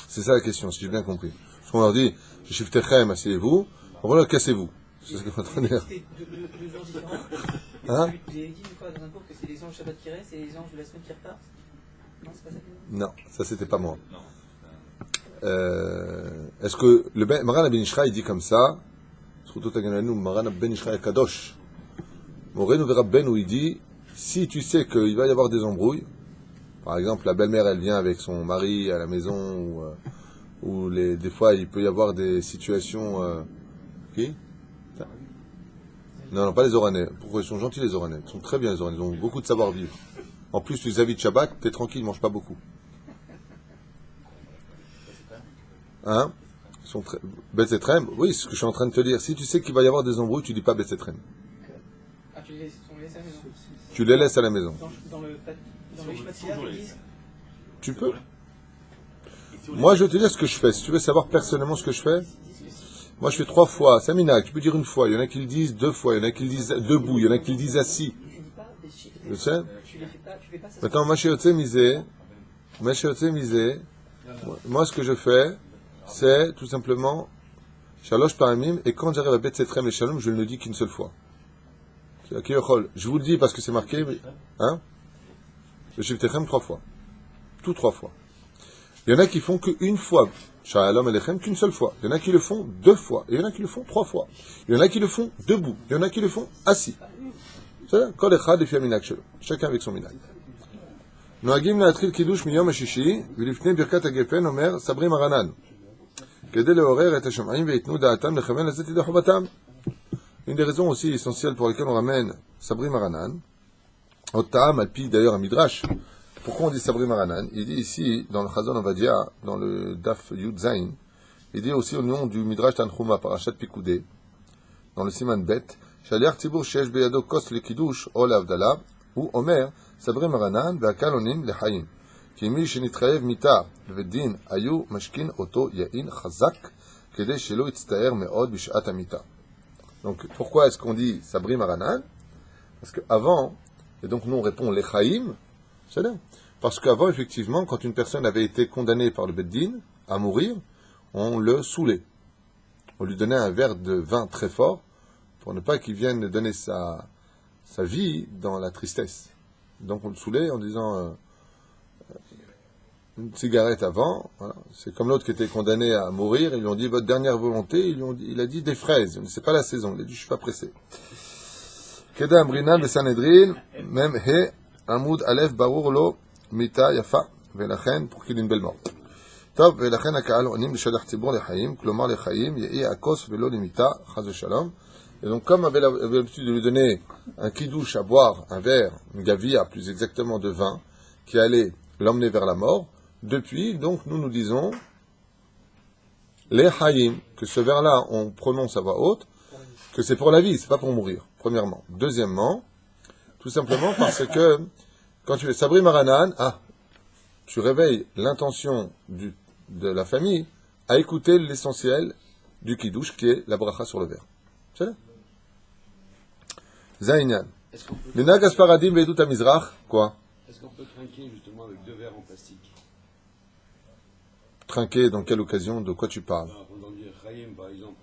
C'est ça la question, si j'ai bien compris. Parce qu'on leur dit, Shiftechem, asseyez-vous, on va leur cassez-vous. C'est ce qu'on est en train de dire. Deux jours différents. Hein? Vous avez dit une fois dans un cours que c'est les anges Shabbat qui restent et les anges de la semaine qui repartent? Non, c'est pas ça? Non, ça c'était pas moi. Est-ce que le Maran Ben Ishra il dit comme ça? Maran Ben Ishra Kadosh. Moreno verra Ben où il dit, si tu sais qu'il va y avoir des embrouilles, par exemple la belle-mère elle vient avec son mari à la maison, ou des fois il peut y avoir des situations... Qui? Non, pas les Oranais. Pourquoi ils sont gentils les Oranais? Ils sont très bien les Oranais, ils ont beaucoup de savoir-vivre. En plus, vis-à-vis de Shabbat, t'es tranquille, ils mangent pas beaucoup. Hein? Ils sont très... Betsetrem, oui, c'est ce que je suis en train de te dire. Si tu sais qu'il va y avoir des embrouilles, tu dis pas Betsetrem. Ah, tu les laisses à la maison? Tu les laisses à la maison. Dans le Shmatzila, ils disent... Tu peux. Moi, je vais te dire ce que je fais. Si tu veux savoir personnellement ce que je fais, moi, je fais 3 fois. Samina, tu peux dire une fois. Il y en a qui le disent 2 fois. Il y en a qui le disent debout. Il y en a qui le disent assis. Je sais. Maintenant, moi, ce que je fais, c'est tout simplement Shalosh Paramim. Et quand j'arrive à Betsetrem et Shalom, je ne le dis qu'une seule fois. Je vous le dis parce que c'est marqué. Hein? Le Shiftechem 3 fois. Tout 3 fois. Il y en a qui font qu'une fois. Shalom Alechem qu'une seule fois. Il y en a qui le font 2 fois. Il y en a qui le font 3 fois. Il y en a qui le font debout. Il y en a qui le font assis. C'est ça? Kol echad efi aminag shelo. Chacun avec son minag. Noagim להתחיל קידוש מיום השישי, ולפני ברכת הגפן אומר סברי מרנן, כדי לעורר את השמעים ויתנו דעתם לכוון לצאת ידי חובתם. Une des raisons aussi essentielles pour lesquelles on ramène Sabri Maranan, Otam, Alpi, d'ailleurs un Midrash. Pourquoi on dit Sabri Maranan? Il dit ici, dans le Chazon Ovadia, dans le Daf Yud Zain, il dit aussi au nom du Midrash Tanchuma, Parashat Pikoudé, dans le Siman Bet, Shaliach Tzibur Shesh Beyado Kos le Kiddush, O Lavdala, ou Omer, Sabri Maranan, Ve'akalonim lechaim. כי מי שנתחייב מיתה בבית דין היו משכין אותו יעין חזק כדי שלא יצטער מאוד בשעת המיתה. Donc pourquoi est-ce qu'on dit Sabri Maranan? Parce qu'avant, et donc nous on répond lechaim, c'est là. Parce qu'avant effectivement, quand une personne avait été condamnée par le beit din à mourir, on le saoulait. On lui donnait un verre de vin très fort pour ne pas qu'il vienne donner sa vie dans la tristesse. Donc on le saoulait en disant une cigarette avant, voilà. C'est comme l'autre qui était condamné à mourir, ils lui ont dit votre dernière volonté, il a dit des fraises, c'est pas la saison, il a dit je suis pas pressé. Kedam Brinan de Sanhedrin, même He, Amoud Aleph Barur Lo, Mita Yafa, Velachen, pour qu'il ait une belle mort. Top, Velachen Akal, Onim, Shalach Tibor, les Chaim, Klomar les Chaim, Yei Akos, Velo, Limita, Chaz Shalom. Et donc, comme avait l'habitude de lui donner un kidouche à boire, un verre, une gavia, plus exactement de vin, qui allait l'emmener vers la mort, depuis, donc, nous disons, les Chaim, que ce verre-là, on prononce à voix haute, que c'est pour la vie, c'est pas pour mourir, premièrement. Deuxièmement, tout simplement parce que, quand tu fais Sabri Maranan, tu réveilles l'intention de la famille à écouter l'essentiel du kidouche, qui est la bracha sur le verre. C'est là. Zainyan. Minag Asparadim Vedut Amizrach, quoi? Est-ce qu'on peut trinquer justement avec 2 verres en plastique? Trinquer, dans quelle occasion? De quoi tu parles? On dit Chaim, par exemple.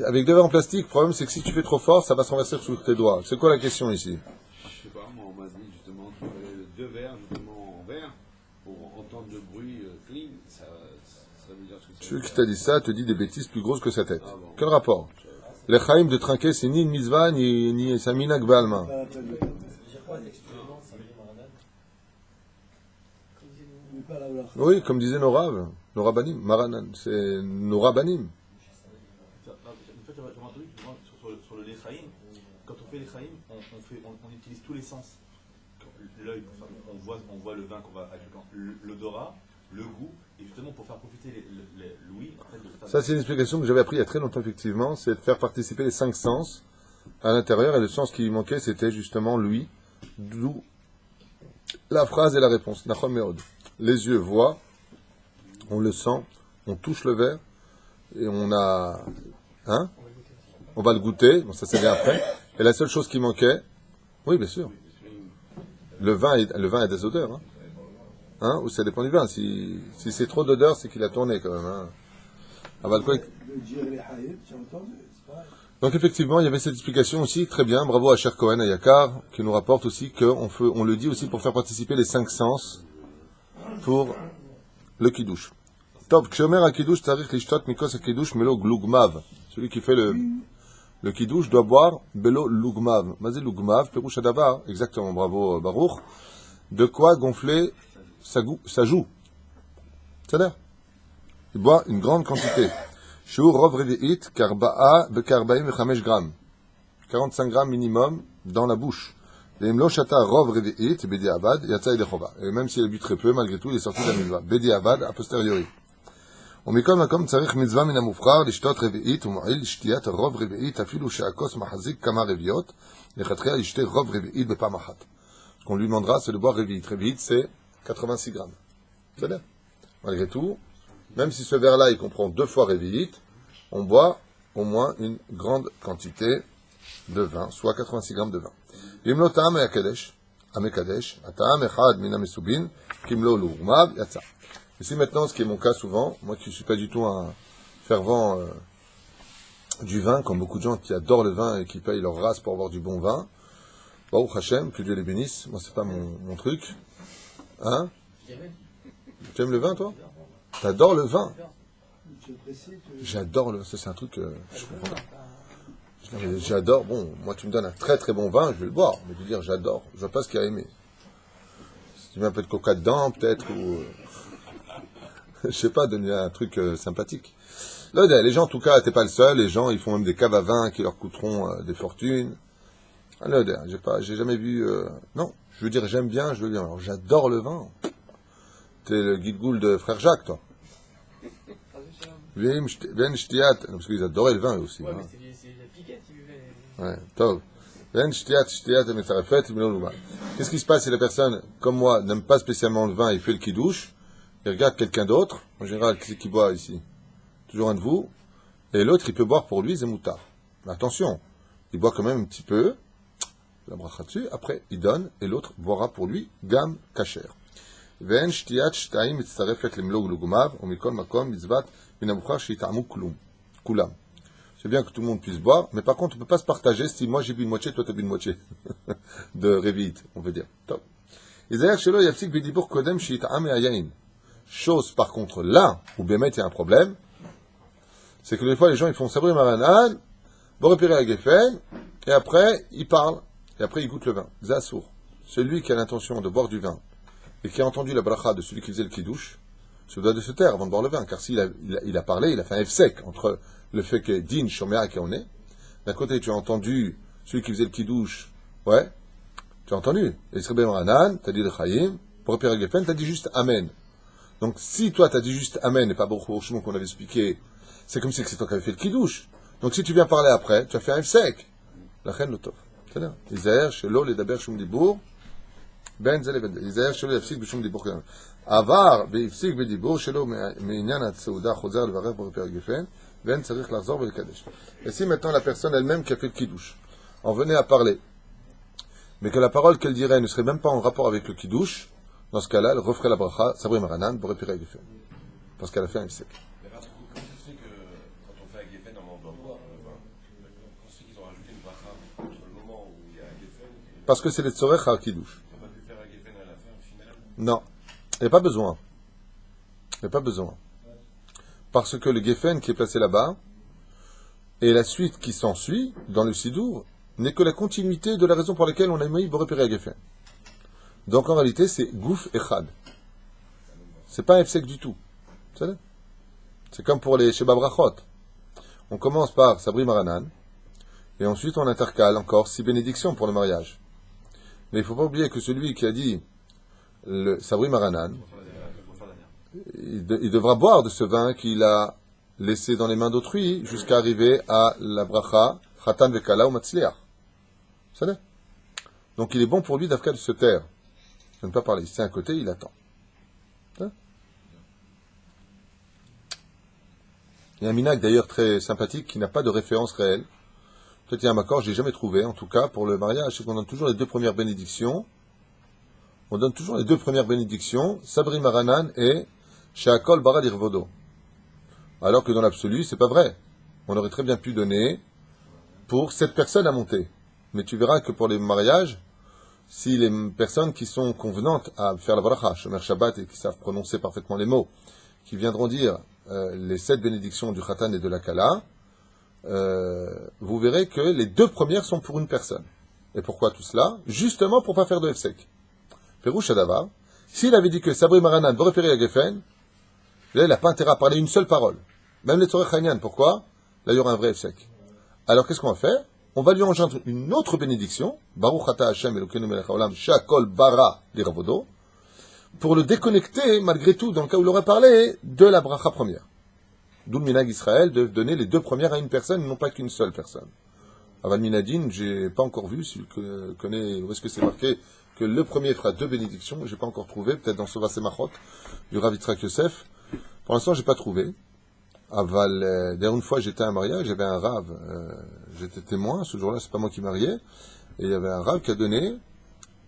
Avec 2 verres en plastique, le problème c'est que si tu fais trop fort, ça va se renverser sur tes doigts. C'est quoi la question ici? Je sais pas, moi on m'a dit justement qu'il fallait 2 verres justement en verre pour entendre le bruit clean. Ça veut dire ce que c'est. Celui qui t'a dit ça te dit des bêtises plus grosses que sa tête. Ah bon. Quel rapport? Les Chaim de trinquer, c'est ni une mitzvah, ni un minag balma. Oui, comme disaient nos rabbins, nos rabbanim, Maranan, c'est nos rabbanim. En fait, tu vois un truc, sur le lechaim, quand on fait lechaim, on utilise tous les sens. L'œil, on voit le vin qu'on va ajouter, l'odorat, le goût, et justement pour faire profiter l'ouïe. En fait, ça, c'est une explication que j'avais appris il y a très longtemps, effectivement, c'est de faire participer les 5 sens à l'intérieur, et le sens qui manquait, c'était justement l'ouïe, d'où la phrase et la réponse. Nachon Meod. Les yeux voient, on le sent, on touche le verre, et on a... Hein? On va le goûter, bon, ça vient après. Et la seule chose qui manquait, oui, bien sûr, le vin a des odeurs. Hein? Ou ça dépend du vin. Si c'est trop d'odeurs, c'est qu'il a tourné quand même. Hein? Donc effectivement, il y avait cette explication aussi, très bien, bravo à Cher Cohen, à Yakar, qui nous rapporte aussi qu'on le dit aussi pour faire participer les 5 sens pour le kidouche. Top, Kshomer à kidouche, tarich lishtot mikos à kidouche melo glugmav. Celui qui fait le kidouche doit boire belo lugmav. Mazé lugmav, perouche adavar, exactement, bravo Baruch. De quoi gonfler sa joue. C'est l'air. Il boit une grande quantité. Shur rov revi'it karba'a bekarbaim v'chamesh grammes. 45 grammes minimum dans la bouche. Et même s'il a bu très peu, malgré tout, il est sorti de la mitzvah. Bedi avad, a posteriori. ומכל מקום צריך מצווה מן המובחר לשתות רביעית ומועיל לשתיית רוב רביעית אפילו שהכוס מחזיק כמה רביעיות, לכתחילה ישתה רוב רביעית בפעם אחת. Ce qu'on lui demandera, c'est de boire révi'it. Révi'it, c'est 86 grammes. C'est bien. Malgré tout, même si ce verre-là, il comprend 2 fois révi'it, on boit au moins une grande quantité de vin, soit 86 grammes de vin. אם לא טעם המקדש, הטעם אחד מן המסובין, כמלוא לורמיו, יצא. Ici maintenant, ce qui est mon cas souvent, moi qui ne suis pas du tout un fervent du vin, comme beaucoup de gens qui adorent le vin et qui payent leur race pour avoir du bon vin, Baruch Hashem, que Dieu les bénisse, moi c'est pas mon truc. Hein? Tu aimes le vin toi? T'adores le vin? J'adore le vin, ça c'est un truc que je comprends pas. J'adore, bon, moi tu me donnes un très très bon vin, je vais le boire, mais je veux dire j'adore, je vois pas ce qu'il y a à aimer. Si tu mets un peu de coca dedans, peut-être, ou... je sais pas, donner un truc sympathique. Là, les gens, en tout cas, t'es pas le seul. Les gens, ils font même des caves à vin qui leur coûteront des fortunes. Là, j'ai jamais vu... Non, je veux dire, j'aime bien, je veux dire, alors j'adore le vin. T'es le guide-goule de frère Jacques, toi. Viens, ch'tiat. Parce qu'ils adoraient le vin, eux aussi. Ouais, hein. mais c'est la piquette, il buvait. Ouais, top. Qu'est-ce qui se passe si la personne, comme moi, n'aime pas spécialement le vin et fait le kidouche, il regarde quelqu'un d'autre, en général, qui c'est qui boit ici? Toujours un de vous, et l'autre, il peut boire pour lui, Zemoutard. Mais attention, il boit quand même un petit peu, la bracha dessus, après, il donne, et l'autre boira pour lui, gam kacher. Ve'en shtiyat shtaim mitzarefet lemlo lugumav, ou mikol makom mitzvat, minamuchar shitamu kulam. C'est bien que tout le monde puisse boire, mais par contre, on ne peut pas se partager si moi j'ai bu une moitié, toi tu as bu une moitié. De révite, on veut dire. Top. Chose par contre là, où bien il y a un problème, c'est que des fois les gens ils font sabri maranan, bon repérer la geffen, et après ils parlent, et après ils goûtent le vin. Zasour. Celui qui a l'intention de boire du vin, et qui a entendu la bracha de celui qui faisait le kidouche, se doit de se taire avant de boire le vin, car s'il a parlé, il a fait un F-sec entre le fait que din, shomea, qui en est. D'un côté, tu as entendu celui qui faisait le kidouche, ouais, tu as entendu. Et Srebé Maranan, tu as dit le Chaim, pour repérer Geffen, tu as dit juste Amen. Donc, si toi, tu as dit juste Amen, et pas Baruch Hu qu'on avait expliqué, c'est comme si c'est toi qui avais fait le kidouche. Donc, si tu viens parler après, tu as fait un F-sec. La reine le tov. C'est-à-dire, Isaïr, Shelo, les Daber, Shum Dibour, Ben Zel, Isaïr, Shelo, Yafsik, Bishum Dibour, Avar, Yafsik, Bedibour, Shelo, Me'inyan, Atseuda, Chozer, le Varer, pour repérer Geffen, et si maintenant la personne elle-même qui a fait le kidouche en venait à parler, mais que la parole qu'elle dirait ne serait même pas en rapport avec le kidouche, dans ce cas-là, elle referait la bracha, sabri maranan, pour répirer Geffen. Parce qu'elle a fait un sec. Mais comment ça se fait que quand on fait un Geffen, on doit boire quand c'est qu'ils ont rajouté une bracha entre le moment où il y a un Geffen et... Parce que c'est les tzorech à kidouche. On n'a pas pu faire un Geffen à la fin, au final? Non. Il n'y a pas besoin. Il n'y a pas besoin. Parce que le Geffen qui est placé là-bas, et la suite qui s'ensuit, dans le Sidour, n'est que la continuité de la raison pour laquelle on a mis Borépéré à Geffen. Donc en réalité, c'est Gouf Echad. C'est pas un F-sec du tout. C'est comme pour les Sheba Brachot. On commence par Sabri Maranan, et ensuite on intercale encore 6 bénédictions pour le mariage. Mais il ne faut pas oublier que celui qui a dit le Sabri Maranan, il devra boire de ce vin qu'il a laissé dans les mains d'autrui jusqu'à arriver à la bracha Chatan Vekala ou Matzliach. Vous savez? Donc il est bon pour lui d'Afka de se taire. De ne pas parler. C'est un côté, il attend. Hein? Il y a un minag d'ailleurs très sympathique qui n'a pas de référence réelle. Peut-être il y a un accord, je n'ai jamais trouvé. En tout cas, pour le mariage, c'est qu'on donne toujours les 2 premières bénédictions. On donne toujours les 2 premières bénédictions, Sabri Maranan et Sheakol Bara Lirvodo. Alors que dans l'absolu, c'est pas vrai. On aurait très bien pu donner pour cette personne à monter. Mais tu verras que pour les mariages, si les personnes qui sont convenantes à faire la bracha, Shomer Shabbat, et qui savent prononcer parfaitement les mots, qui viendront dire les 7 bénédictions du Khatan et de la Kala, vous verrez que les 2 premières sont pour une personne. Et pourquoi tout cela? Justement pour pas faire de F-sec. Perouche Adava, s'il avait dit que Sabri Maranan va repérer la Geffen, là, il n'a pas intérêt à parler une seule parole. Même les Tzorech Hanyan, pourquoi? Là, il y aura un vrai F-sec. Alors, qu'est-ce qu'on va faire? On va lui engendrer une autre bénédiction, Baruch Ata Hashem Elokeinu Melech Haolam, Sheakol Bara Liravodo, pour le déconnecter, malgré tout, dans le cas où il aurait parlé, de la bracha première. D'où le minag Israël de donner les 2 premières à une personne, non pas qu'une seule personne. Aval Minadin, j'ai pas encore vu, si je connais, où est-ce que c'est marqué, que le premier fera 2 bénédictions, j'ai pas encore trouvé, peut-être dans Sova Semachot, du Rav Yitzhak Yosef. Pour l'instant, j'ai pas trouvé. Aval, d'ailleurs, une fois, j'étais à un mariage, j'avais un Rav, j'étais témoin, ce jour-là, c'est pas moi qui mariais, et il y avait un Rav qui a donné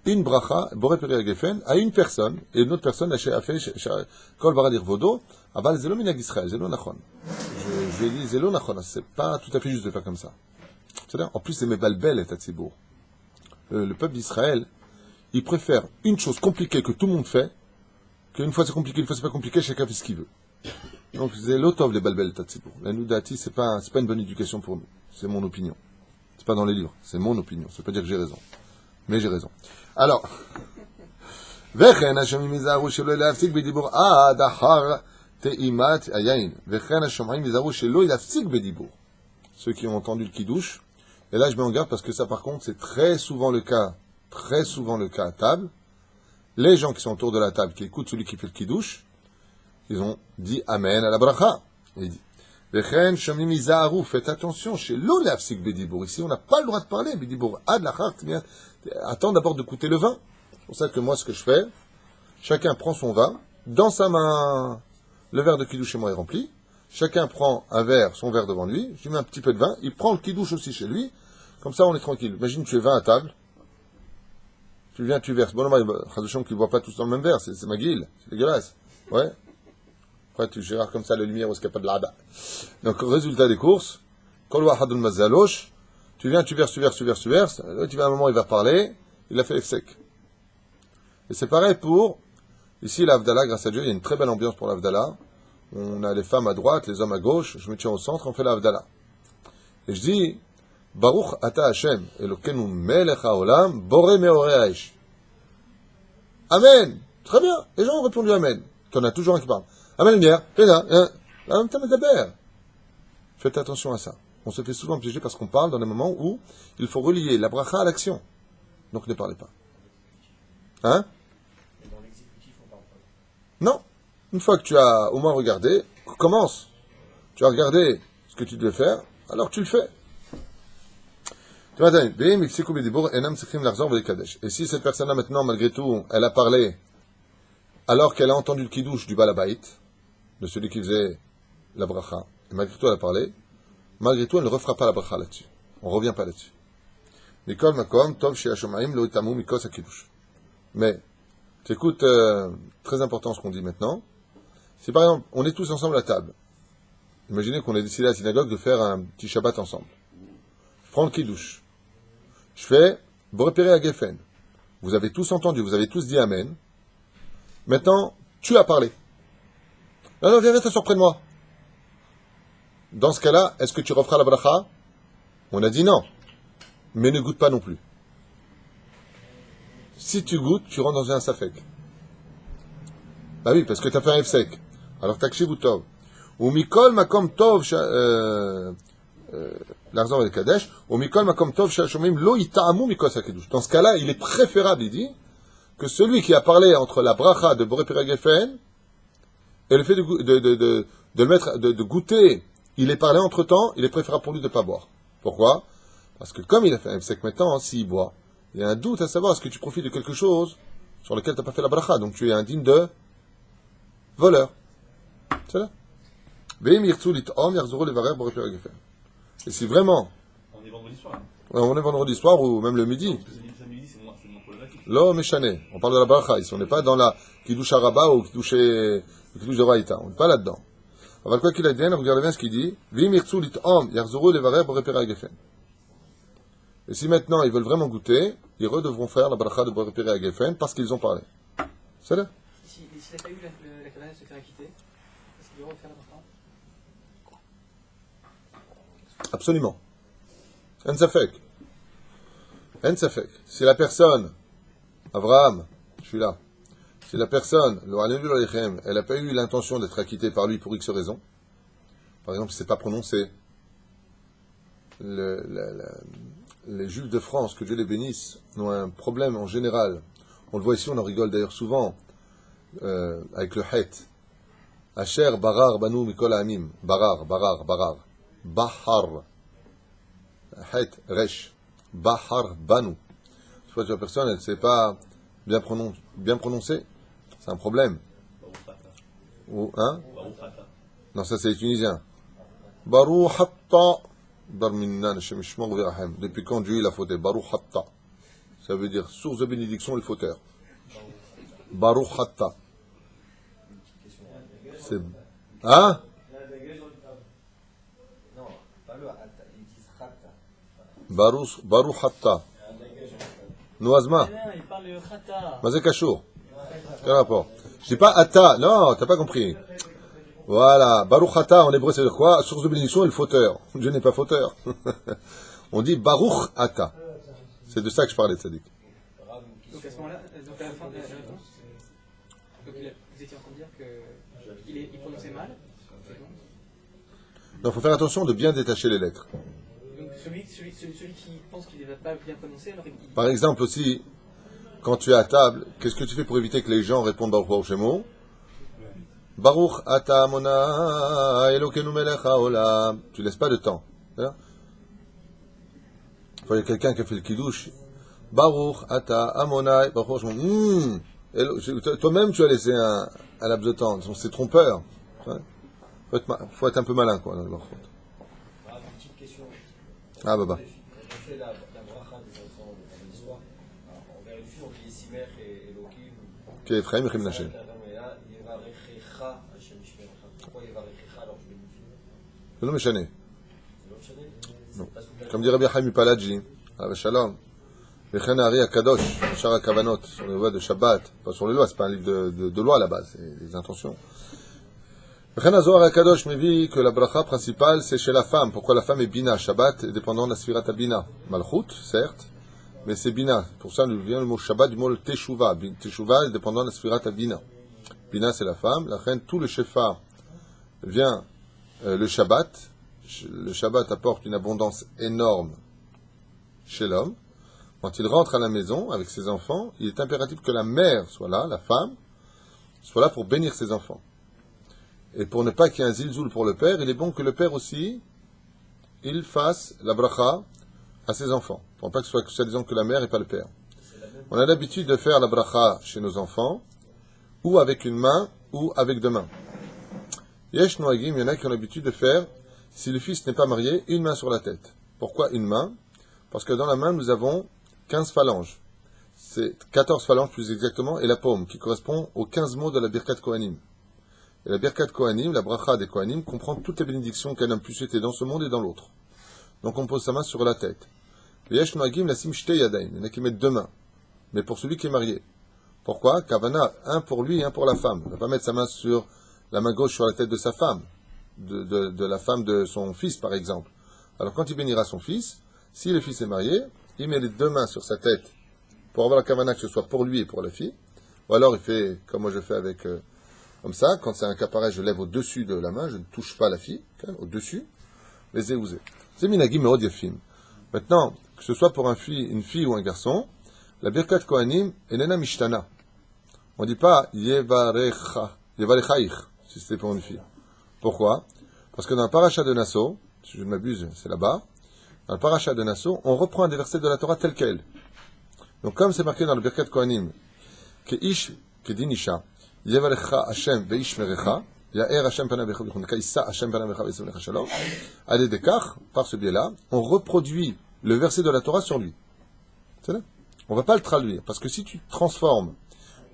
une bracha, Boré Peri Geffen, à une personne, et une autre personne a fait Kol Bara Lirvodo, Aval Zelo Minag Israël, Zelo Nachon. Je lui ai dit, Zelo Nachon, c'est pas tout à fait juste de faire comme ça. C'est-à-dire, en plus, c'est mes balbel et Tatsibour. Le peuple d'Israël, il préfère une chose compliquée que tout le monde fait, qu'une fois c'est compliqué, une fois c'est pas compliqué, chacun fait ce qu'il veut. Donc, c'est l'otov les balbel tatsibour. La noudati, c'est pas une bonne éducation pour nous. C'est mon opinion. C'est pas dans les livres. C'est mon opinion. Ça veut pas dire que j'ai raison. Mais j'ai raison. Alors. Vechen Hashem mizaru shelo lafsik b'dibur ad achar Teimat Ayain. Vechen Hashomrim Yizaru Shelo Yafsik Bedibour. Ceux qui ont entendu le kiddush. Et là, je mets en garde parce que ça, par contre, c'est très souvent le cas à table. Les gens qui sont autour de la table, qui écoutent celui qui fait le kiddush, ils ont dit Amen à la bracha. Il dit, Vechen Shomrim Yizaru, faites attention, Shelo Yafsik Bedibour. Ici, on n'a pas le droit de parler, Bedibour. Ad lachar, attends d'abord de goûter le vin. C'est pour ça que moi, ce que je fais, chacun prend son vin, dans sa main, le verre de kiddush chez moi est rempli, chacun prend un verre, son verre devant lui, je lui mets un petit peu de vin, il prend le kiddush aussi chez lui, comme ça on est tranquille. Imagine tu es 20 à table, tu viens, tu verses. Bon, non, Chazouchon qui ne boit pas tous dans le même verre, c'est ma guille, c'est dégueulasse. Ouais. Après tu gères comme ça la lumière où il n'y a pas de l'ada. Donc résultat des courses, tu viens, tu verses, là, tu vas à un moment, il va parler, il a fait sec. Et c'est pareil pour, ici, l'Avdallah, grâce à Dieu, il y a une très belle ambiance pour l'Avdallah. On a les femmes à droite, les hommes à gauche, je me tiens au centre, on fait l'Avdallah. Et je dis, Baruch ata Hashem, Elokeinu melech haolam, boré meoré haesh. Amen. Très bien. Les gens ont répondu Amen. T'en as toujours un qui parle. Amen, lumière. Faites attention à ça. On se fait souvent piéger parce qu'on parle dans des moments où il faut relier la bracha à l'action. Donc ne parlez pas. Hein? Non. Une fois que tu as au moins regardé, commence. Tu as regardé ce que tu devais faire, alors tu le fais. Et si cette personne-là maintenant, malgré tout, elle a parlé, alors qu'elle a entendu le kiddush du balabait, de celui qui faisait la bracha, et malgré tout elle a parlé, malgré tout elle ne refera pas la bracha là-dessus. On ne revient pas là-dessus. Mikol makom tov she'ashomaim lo itamu mikos hakiddush. Mais, tu écoutes, très important ce qu'on dit maintenant. Si par exemple, on est tous ensemble à table, imaginez qu'on ait décidé à la synagogue de faire un petit Shabbat ensemble. Je prends le kiddush. Je fais Borepere à Geffen. Vous avez tous entendu, vous avez tous dit Amen. Maintenant, tu as parlé. Non, viens t'asseoir près de moi. Dans ce cas-là, est-ce que tu referas la bracha? On a dit non. Mais ne goûte pas non plus. Si tu goûtes, tu rentres dans un safek. Bah oui, parce que tu as fait un sec. Alors takshiv ou tov. Ou mikol makom tov l'arzor et kadesh. Ou mikol makom tov shashomim lo itaamu mikos hakedush. Dans ce cas-là, il est préférable, il dit, que celui qui a parlé entre la bracha de Boré Piragefen et le fait de le mettre, de goûter, il est parlé entre temps, il est préférable pour lui de ne pas boire. Pourquoi? Parce que comme il a fait un sec maintenant, s'il boit, il y a un doute à savoir est-ce que tu profites de quelque chose sur lequel tu n'as pas fait la bracha. Donc tu es indigne de voleur. C'est là. Et si vraiment. On est vendredi soir. On est vendredi soir ou même le midi. Samedi, c'est moins problématique. Lo méchané. On parle de la bracha ici. On n'est pas dans la kiddush araba ou kiddush de raïta. On n'est pas là-dedans. Alors quoi qu'il advienne, regardez bien ce qu'il dit. Et si maintenant ils veulent vraiment goûter, ils redevront faire la bracha de Boré Péré à Geffen parce qu'ils ont parlé. C'est là. S'il n'a pas eu la cabane de se faire acquitter, est-ce qu'il doit refaire la bracha? Absolument. En safek. Si la personne, Abraham, je suis là, si la personne, elle n'a pas eu l'intention d'être acquittée par lui pour X raison, par exemple, il ne s'est pas prononcé, les Juifs de France, que Dieu les bénisse, ont un problème en général. On le voit ici, on en rigole d'ailleurs souvent, avec le het. Asher barar banu mikol ha'amim. Barar. Bahar. Het, resh. Bahar banu. Tu vois, la personne, elle ne sait pas bien prononcer. C'est un problème. Ou, hein? Non, ça c'est les Tunisiens. Baruch hatta. Depuis quand Dieu il a fauté? Baruch hatta. Ça veut dire source de bénédiction, le fauteur. Baruch hatta. C'est. Hein? Baruch hatta. Noazma. Il parle de khata. Mazé Kachour. Quel rapport? Je dis pas hatta. Non, t'as pas compris. Voilà. Baruch hatta en hébreu, c'est dire quoi? Source de bénédiction et le fauteur. Dieu n'est pas fauteur. On dit Baruch hatta. C'est de ça que je parlais, Tzadik. Donc à ce moment-là, donc à la fin de la réponse, donc vous étiez en train de dire qu'il prononçait mal. C'est bon. Donc il faut faire attention de bien détacher les lettres. Donc celui qui pense qu'il ne va pas bien prononcer, alors il... Par exemple aussi, quand tu es à table, qu'est-ce que tu fais pour éviter que les gens répondent Baruch Baruch Shemo? Baruch ata amona Elokeinu melech haolam. Tu laisses pas de temps. Il y a quelqu'un qui a fait le kiddush. Baruch ata amona Baruch Baruch Shemo. Toi-même tu as laissé un laps de temps. C'est trompeur. Faut être un peu malin, quoi, dans le Baruch. Une petite question. Ah, Baba. Quand on fait la bracha des enfants dans l'histoire, on vérifie, on dit Yisimer et Elohim. Qui est Ephraim et Chim Nashem. Pourquoi Yevarechecha alors je le dis? C'est le Meshane. C'est l'autre chaîne? Non. Comme dit Rabbi Chaim Palaji, Alav Shalom, Vechen Hari Akadosh, Shar HaKavanot, sur les lois de Shabbat, pas sur les lois, c'est pas un livre de loi à la base, c'est des intentions. Vechen HaZohar HaKadosh me dit que la bracha principale c'est chez la femme. Pourquoi la femme est Bina? Shabbat est dépendant de la Sfirat Bina. Malchut, certes, mais c'est Bina. Pour ça, nous vient le mot Shabbat du mot Teshuvah. Teshuvah est dépendant de la Sfirat Bina. Bina c'est la femme, la reine, tout le Shefa vient le Shabbat. Le Shabbat apporte une abondance énorme chez l'homme. Quand il rentre à la maison avec ses enfants, il est impératif que la mère soit là, la femme, soit là pour bénir ses enfants. Et pour ne pas qu'il y ait un zilzoul pour le père, il est bon que le père aussi, il fasse la bracha à ses enfants. Pour ne pas que ce soit soi-disant que la mère et pas le père. On a l'habitude de faire la bracha chez nos enfants, ou avec une main, ou avec deux mains. Yesh Noagim, il y en a qui ont l'habitude de faire, si le fils n'est pas marié, une main sur la tête. Pourquoi une main? Parce que dans la main, nous avons 15 phalanges. C'est 14 phalanges plus exactement, et la paume, qui correspond aux 15 mots de la Birkat Kohanim. Et la Birkat Kohanim, la bracha des Kohanim, comprend toutes les bénédictions qu'un homme puisse souhaiter dans ce monde et dans l'autre. Donc on pose sa main sur la tête. Yesh Noagim, la simshte yadaim. Il y en a qui mettent deux mains. Mais pour celui qui est marié. Pourquoi? Kavana, un pour lui et un pour la femme. Il ne va pas mettre sa main sur la main gauche sur la tête de sa femme, de la femme de son fils, par exemple. Alors, quand il bénira son fils, si le fils est marié, il met les deux mains sur sa tête pour avoir la kavana que ce soit pour lui et pour la fille. Ou alors, il fait, comme moi je fais avec, comme ça, quand c'est un cas pareil, je lève au-dessus de la main, je ne touche pas la fille, au-dessus, les éouzés. C'est minagim et odiyafim. Maintenant, que ce soit pour une fille ou un garçon, la birkat kohanim est nena mishtana. On ne dit pas yevarechaich, si c'était pour une fille. Pourquoi? Parce que dans le paracha de Nassau, si je ne m'abuse, c'est là-bas, dans le paracha de Nassau, on reprend un des versets de la Torah tel quel. Donc comme c'est marqué dans le Birkat Kohanim, Keish, Kedinisha, Yevarecha Hashem veishmerecha, Ya'er Hashem panav becha b'choneka, Issa Hashem panav becha v'yismerecha shalom, à l'Edekach, par ce biais-là, on reproduit le verset de la Torah sur lui. C'est là? On ne va pas le traduire, parce que si tu transformes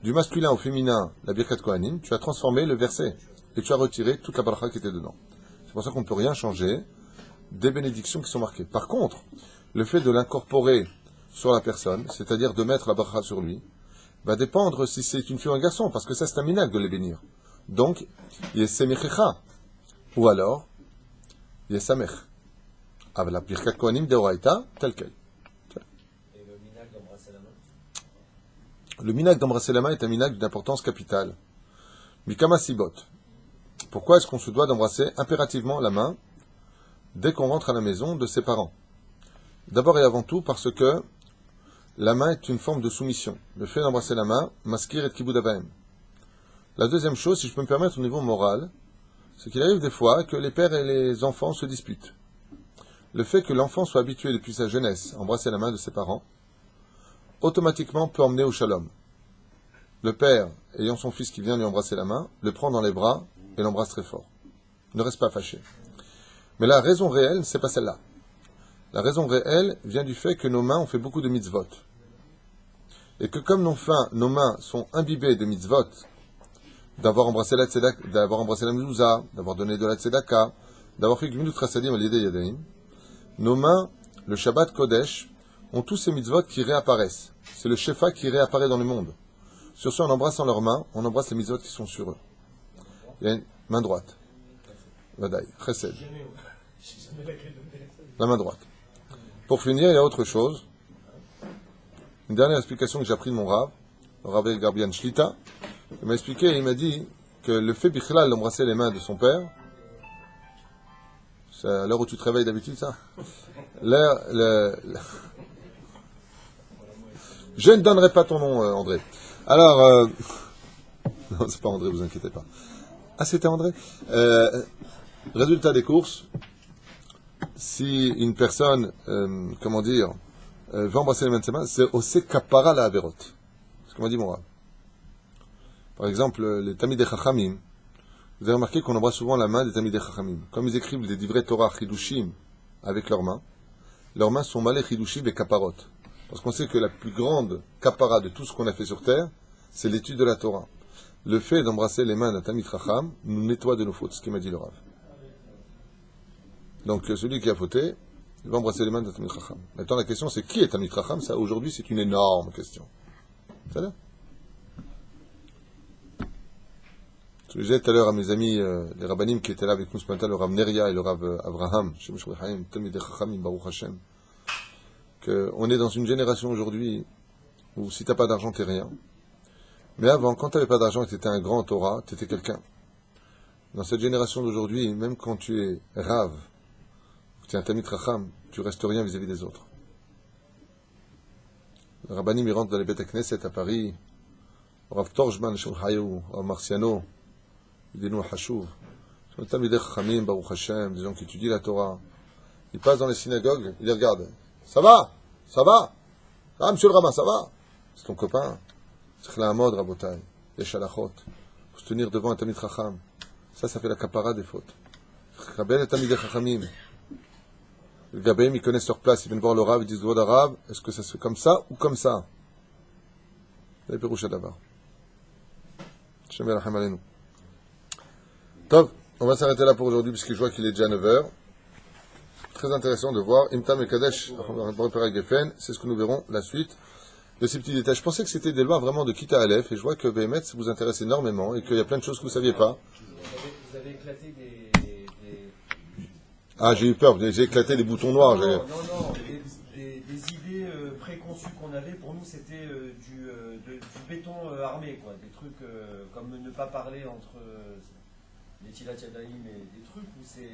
du masculin au féminin la Birkat Kohanim, tu as transformé le verset, et tu as retiré toute la bracha qui était dedans. C'est pour ça qu'on ne peut rien changer des bénédictions qui sont marquées. Par contre, le fait de l'incorporer sur la personne, c'est-à-dire de mettre la bracha sur lui, va dépendre si c'est une fille ou un garçon, parce que ça c'est un minhag de les bénir. Donc, yesemechecha, ou alors, yesamech. Avec la Birkat Kohanim de Oraïta, tel quel. Et le minhag d'embrasser la main? Le minhag d'embrasser la main est un minhag d'une importance capitale. Mikama Sibot. Pourquoi est-ce qu'on se doit d'embrasser impérativement la main dès qu'on rentre à la maison de ses parents? D'abord et avant tout parce que la main est une forme de soumission. Le fait d'embrasser la main, maskir et kibud avaim. La deuxième chose, si je peux me permettre au niveau moral, c'est qu'il arrive des fois que les pères et les enfants se disputent. Le fait que l'enfant soit habitué depuis sa jeunesse à embrasser la main de ses parents, automatiquement peut emmener au shalom. Le père, ayant son fils qui vient lui embrasser la main, le prend dans les bras et l'embrasse très fort. Ne reste pas fâché. Mais la raison réelle, c'est pas celle-là. La raison réelle vient du fait que nos mains ont fait beaucoup de mitzvot. Et que comme nos mains sont imbibées de mitzvot, d'avoir embrassé la tzedaka, d'avoir embrassé la mezouza, d'avoir donné de la tzedaka, d'avoir fait gmilut chassadim al yedei yadaim, nos mains, le Shabbat Kodesh, ont tous ces mitzvot qui réapparaissent. C'est le shefa qui réapparaît dans le monde. Sur ce, en embrassant leurs mains, on embrasse les mitzvot qui sont sur eux. Il y a une main droite. Vadaï, chesed. La main droite. Pour finir, il y a autre chose. Une dernière explication que j'ai appris de mon Rav, le Rav Garbian Shlita, Il m'a expliqué, il m'a dit que le fait bichlal d'embrasser les mains de son père, c'est à l'heure où tu te réveilles d'habitude, ça. Je ne donnerai pas ton nom, André. Alors, non, c'est pas André, vous inquiétez pas. Ah, c'était André. Résultat des courses, si une personne, veut embrasser les mains de ses mains, c'est ose kapara la averot. C'est ce qu'on m'a dit mon rab. Par exemple, les Tamidei Chachamim, vous avez remarqué qu'on embrasse souvent la main des Tamidei Chachamim. Comme ils écrivent des divrei Torah chidushim avec leurs mains sont malé chidushim et kaparot. Parce qu'on sait que la plus grande kapara de tout ce qu'on a fait sur terre, c'est l'étude de la Torah. Le fait d'embrasser les mains d'un Tamid Chacham nous nettoie de nos fautes, ce qu'il m'a dit le Rav. Donc celui qui a fauté, il va embrasser les mains d'un Tamid Chacham. Maintenant la question c'est qui est Tamid Chacham? Ça aujourd'hui c'est une énorme question. C'est là. Je disais tout à l'heure à mes amis, les rabbanim qui étaient là avec nous ce matin, le Rav Neria et le Rav Avraham, qu'on est dans une génération aujourd'hui où si t'as pas d'argent, t'es rien. Mais avant, quand t'avais pas d'argent et que t'étais un grand Torah, t'étais quelqu'un. Dans cette génération d'aujourd'hui, même quand tu es Rav, tu es un Tamid Chacham, tu restes rien vis-à-vis des autres. Le rabbanim, il rentre dans les Beth Knesset à Paris, Rav Torjman, Shulchayou, Rav Marciano, des noms Hachouv, des Tamidei Chachamim, Baruch Hashem, des gens qui étudient la Torah. Ils passent dans les synagogues, ils les regardent. Ça va? Ça va? Ah, monsieur le rabbin, ça va? C'est ton copain. C'est la mode, Rabotai. Les shalachot. Faut se tenir devant un Tamid Chacham. Ça fait la kapara des fautes. Rabben et Tamidei Chachamim. Les Gabéim, ils connaissent leur place. Ils viennent voir le Rav, ils disent, Vod Rav, est-ce que ça se fait comme ça ou comme ça? C'est le Péroucha d'Avar. Shem Yerachem Aleinu. Top, on va s'arrêter là pour aujourd'hui puisque je vois qu'il est déjà 9h. Très intéressant de voir Imtam et Kadesh, Geffen, c'est ce que nous verrons la suite de ces petits détails. Je pensais que c'était des lois vraiment de Kita Aleph et je vois que Béhémet vous intéresse énormément et qu'il y a plein de choses que vous ne saviez pas. Vous avez éclaté des... Ah, j'ai eu peur, j'ai éclaté les boutons noirs. Non, des idées préconçues qu'on avait, pour nous c'était du béton armé, quoi. Des trucs comme ne pas parler entre... les Tilat Yadayim et des trucs où c'est...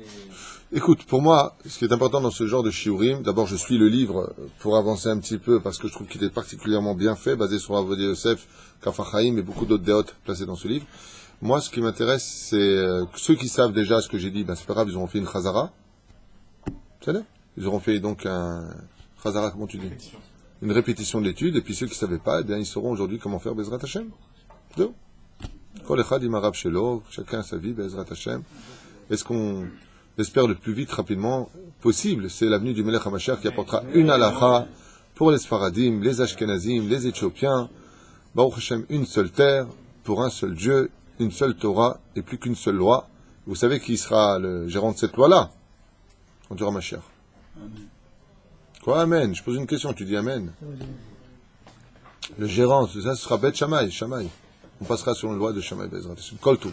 Écoute, pour moi, ce qui est important dans ce genre de shiurim, d'abord je suis le livre pour avancer un petit peu parce que je trouve qu'il est particulièrement bien fait, basé sur Avodah Yosef, Kaf HaChaim et beaucoup d'autres déotes placés dans ce livre. Moi, ce qui m'intéresse, c'est ceux qui savent déjà ce que j'ai dit, c'est pas grave, ils auront fait une chazara. C'est là. Ils auront fait donc un chazara, comment tu dis? Une répétition de l'étude, et puis ceux qui ne savaient pas, eh bien, ils sauront aujourd'hui comment faire Bezrat Hashem. Deux. Chacun sa vie, Bezrat Hashem. Et ce qu'on espère le plus vite, rapidement possible, c'est l'avenue du Melech HaMashiach qui apportera une halakha pour les Sfaradim, les Ashkenazim, les Éthiopiens. Baruch Hashem, une seule terre, pour un seul Dieu, une seule Torah, et plus qu'une seule loi. Vous savez qui sera le gérant de cette loi-là? Quand tu auras Mashiach. Quoi, Amen? Je pose une question, tu dis Amen. Le gérant, ça, ce sera Bet Shammai, Shammai. On passera sur une loi de Shammai Bezrat Hashem. Kol Tov.